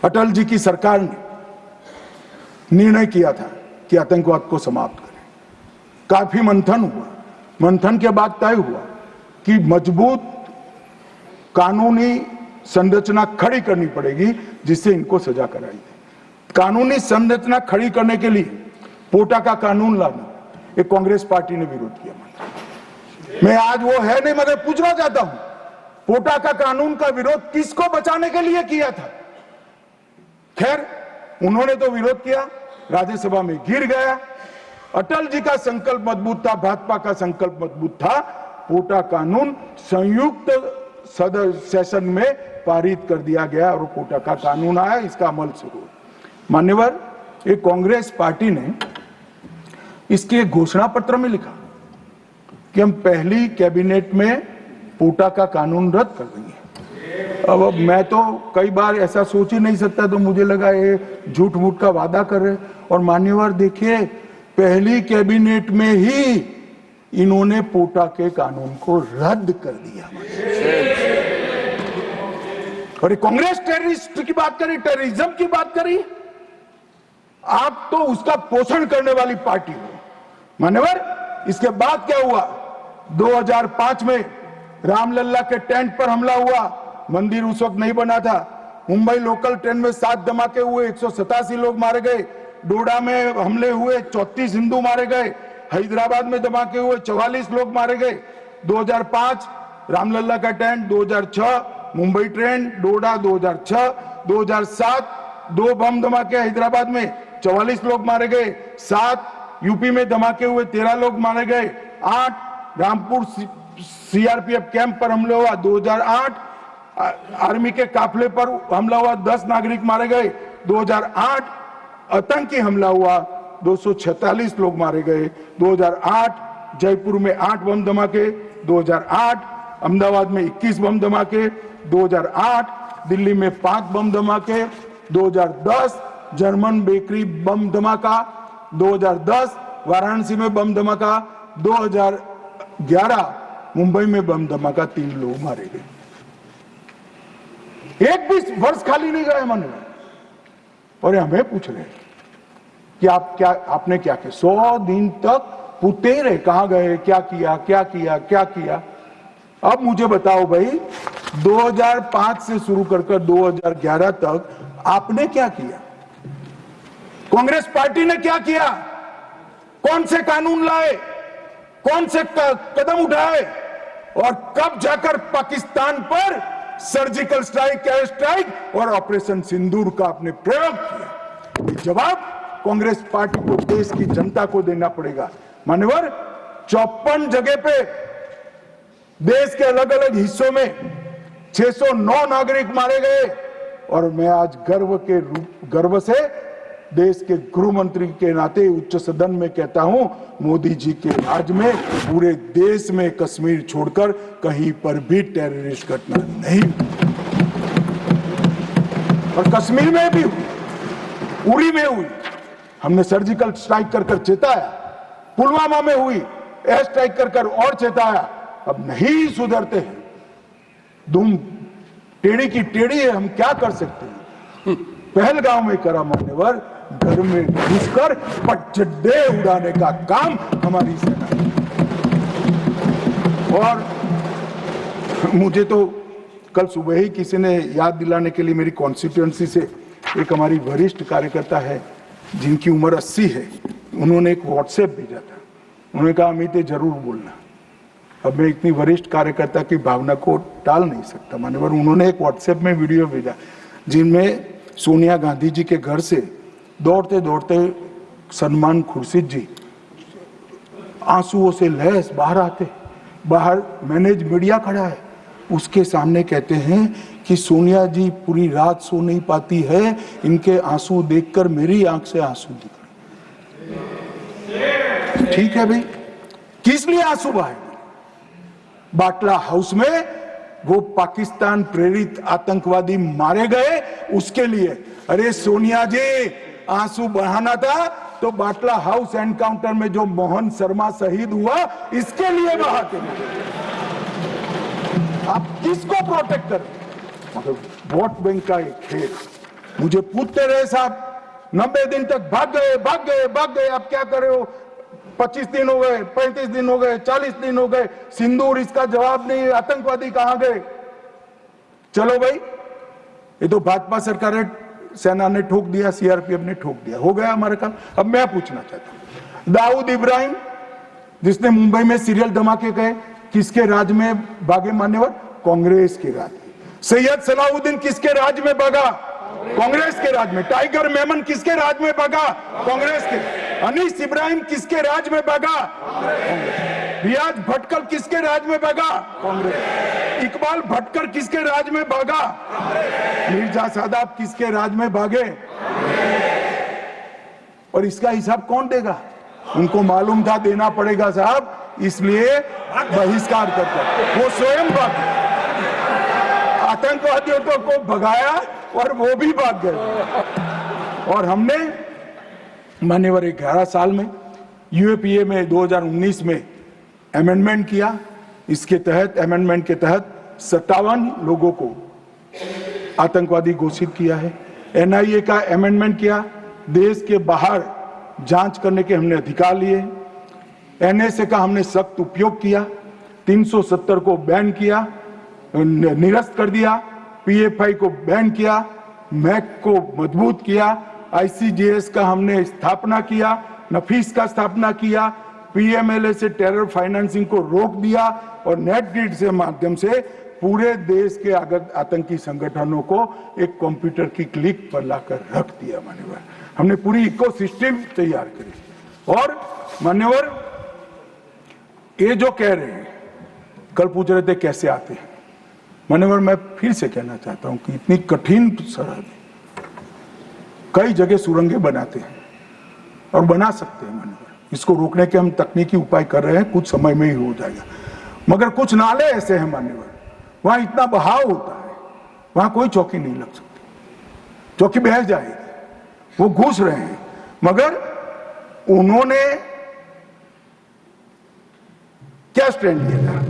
अटल जी की सरकार ने निर्णय किया था कि आतंकवाद को समाप्त करें। काफी मंथन हुआ, मंथन के बाद तय हुआ कि मजबूत कानूनी संरचना खड़ी करनी पड़ेगी जिससे इनको सजा कराई जाए। कानूनी संरचना खड़ी करने के लिए पोटा का कानून लाना, एक कांग्रेस पार्टी ने विरोध किया। मैं आज वो है नहीं, मगर पूछना चाहता हूं, पोटा का कानून का विरोध किसको बचाने के लिए किया था? खैर, उन्होंने तो विरोध किया, राज्यसभा में गिर गया। अटल जी का संकल्प मजबूत था, भाजपा का संकल्प मजबूत था। पोटा कानून संयुक्त सदन सेशन में पारित कर दिया गया और पोटा का कानून आया, इसका अमल शुरू। मान्यवर, एक कांग्रेस पार्टी ने इसके घोषणा पत्र में लिखा कि हम पहली कैबिनेट में पोटा का कानून रद्द कर देंगे। अब मैं तो कई बार ऐसा सोच ही नहीं सकता, तो मुझे लगा ये झूठ मूठ का वादा कर रहे। और मान्यवर देखिए, पहली कैबिनेट में ही इन्होंने पोटा के कानून को रद्द कर दिया। और कांग्रेस टेररिस्ट की बात करी, टेररिज्म की बात करी, आप तो उसका पोषण करने वाली पार्टी हो। मान्यवर, इसके बाद क्या हुआ? 2005 में रामलल्ला के टेंट पर हमला हुआ। मंदिर उस वक्त नहीं बना था। मुंबई लोकल ट्रेन में 7 धमाके हुए, 187 लोग मारे गए। डोडा में हमले हुए, 34 हिंदू मारे गए। हैदराबाद में धमाके हुए, 44 लोग मारे गए। 2005 रामलल्ला का टेंट, 2006 मुंबई ट्रेन, डोडा 2006, 2007 2 बम धमाके हैदराबाद में, 44 लोग मारे गए। 7 यूपी में धमाके हुए, 13 लोग मारे गए। 8 रामपुर सीआरपीएफ कैंप पर हमला हुआ, 2008 आर्मी के काफिले पर हमला हुआ, 10 नागरिक मारे गए। 2008 आतंकी हमला हुआ, 246 लोग मारे गए। 2008 जयपुर में 8 बम धमाके, 2008 अहमदाबाद में 21 बम धमाके, 2008 दिल्ली में 5 बम धमाके, 2010 जर्मन बेकरी बम धमाका, 2010 वाराणसी में बम धमाका, 2011 मुंबई में बम धमाका, 3 लोग मारे गए। एक भी वर्ष खाली नहीं गए मन में। और हमें पूछ रहे कि आपने क्या किया? 100 दिन तक पूछते रहे, कहां गए, क्या किया, क्या किया, क्या किया। अब मुझे बताओ भाई, 2005 से शुरू कर 2011 तक आपने क्या किया? कांग्रेस पार्टी ने क्या किया? कौन से कानून लाए, कौन से कदम उठाए, और कब जाकर पाकिस्तान पर सर्जिकल स्ट्राइक, एयर स्ट्राइक और ऑपरेशन सिंदूर का आपने प्रयोग किया? जवाब कांग्रेस पार्टी को, देश की जनता को देना पड़ेगा। मान्यवर, 54 जगह पे देश के अलग अलग हिस्सों में 609 नागरिक मारे गए। और मैं आज गर्व से देश के गृह मंत्री के नाते उच्च सदन में कहता हूं, मोदी जी के राज में पूरे देश में कश्मीर छोड़कर कहीं पर भी टेररिस्ट घटना नहीं। और कश्मीर में भी हुई, उरी में हुई, हमने सर्जिकल स्ट्राइक कर चेताया। पुलवामा में हुई, एयर स्ट्राइक कर और चेताया। अब नहीं सुधरते हैं, दुम टेढ़ी की टेढ़ी है, हम क्या कर सकते हैं? पहलगांव में करा मान्यवर, घर में घुसकर पटचड्डे उड़ाने का काम हमारी सेना। और मुझे तो कल सुबह ही किसी ने याद दिलाने के लिए, मेरी कॉन्स्टिट्यूएंसी से एक हमारी वरिष्ठ कार्यकर्ता है जिनकी उम्र 80 है, उन्होंने एक व्हाट्सएप भेजा था। उन्होंने कहा, अमित जरूर बोलना। अब मैं इतनी वरिष्ठ कार्यकर्ता की भावना को टाल नहीं सकता मान्यवर। उन्होंने एक व्हाट्सएप में वीडियो भेजा जिनमें सोनिया गांधी जी के घर से दौड़ते दौड़ते सलमान खुर्शीद जी आंसुओं से लहस बाहर आते। बाहर मैनेज मीडिया खड़ा है, उसके सामने कहते हैं कि सोनिया जी पूरी रात सो नहीं पाती है, इनके आंसू देखकर मेरी आंख से आंसू दिख रहे। ठीक है भाई, किस लिए आंसू बहाए? बाटला हाउस में वो पाकिस्तान प्रेरित आतंकवादी मारे गए, उसके लिए। अरे सोनिया जी, आंसू बहाना था तो बाटला हाउस एनकाउंटर में जो मोहन शर्मा शहीद हुआ, इसके लिए बहाते। आप किसको प्रोटेक्ट करें? मतलब वोट बैंक का एक खेल। मुझे पूछते रहे साहब, 90 दिन तक भाग गए, आप क्या कर रहे हो? 25 दिन हो गए, 35 दिन हो गए, 40 दिन हो गए, सिंदूर इसका जवाब नहीं, आतंकवादी कहां गए? चलो भाई, ये तो भाजपा सरकार है, सेना ने ठोक दिया, सीआरपीएफ ने ठोक दिया, हो गया हमारा काम। अब मैं पूछना चाहता हूं, दाऊद इब्राहिम जिसने मुंबई में सीरियल धमाके गए, किसके राज में भागे मान्यवर? कांग्रेस के राज में। सैयद सलाउद्दीन किसके राज में भागा? कांग्रेस के राज में। टाइगर मेमन किसके राज में भागा? कांग्रेस के। अनीस इब्राहिम किसके राज में भागा? रियाज भटकल किसके राज में भागा? कांग्रेस। इकबाल भटकर किसके राज में भागा? मिर्जा सादाब किसके राज में भागे? और इसका हिसाब कौन देगा? उनको मालूम था देना पड़ेगा साहब, इसलिए बहिष्कार करते। वो स्वयं भागे, आतंकवादियों को भगाया और वो भी भाग गए। और हमने मान्यवर 11 साल में यूएपीए में 2019 में अमेंडमेंट किया। इसके तहत, अमेंडमेंट के तहत 57 लोगों को आतंकवादी घोषित किया है। एनआईए का अमेंडमेंट किया, देश के बाहर जांच करने के हमने अधिकार लिए। एनएसए का हमने सख्त उपयोग किया, 370 को बैन किया, निरस्त कर दिया, पीएफआई को बैन किया, मैक को मजबूत किया, आईसीजेएस का हमने स्थापना किया, नफीस का स्थापना किया, पीएमएलए से टेरर फाइनेंसिंग को रोक दिया और नेट ग्रिड से माध्यम से पूरे देश के आतंकी संगठनों को एक कंप्यूटर की क्लिक पर लाकर रख दिया। मान्यवर, हमने पूरी इकोसिस्टम तैयार करी। और मान्यवर, ये जो कह रहे हैं, कल पूछ रहे थे कैसे आते हैं, मान्यवर मैं फिर से कहना चाहता हूं कि इतनी कठिन सरहद, कई जगह सुरंगें बनाते हैं और बना सकते हैं मान्यवर। इसको रोकने के हम तकनीकी उपाय कर रहे हैं, कुछ समय में ही हो जाएगा। मगर कुछ नाले ऐसे हैं मान्यवर, वहां इतना बहाव होता है, वहां कोई चौकी नहीं लग सकती, चौकी बह जाएगी। वो घुस रहे हैं, मगर उन्होंने क्या स्टैंड लिया?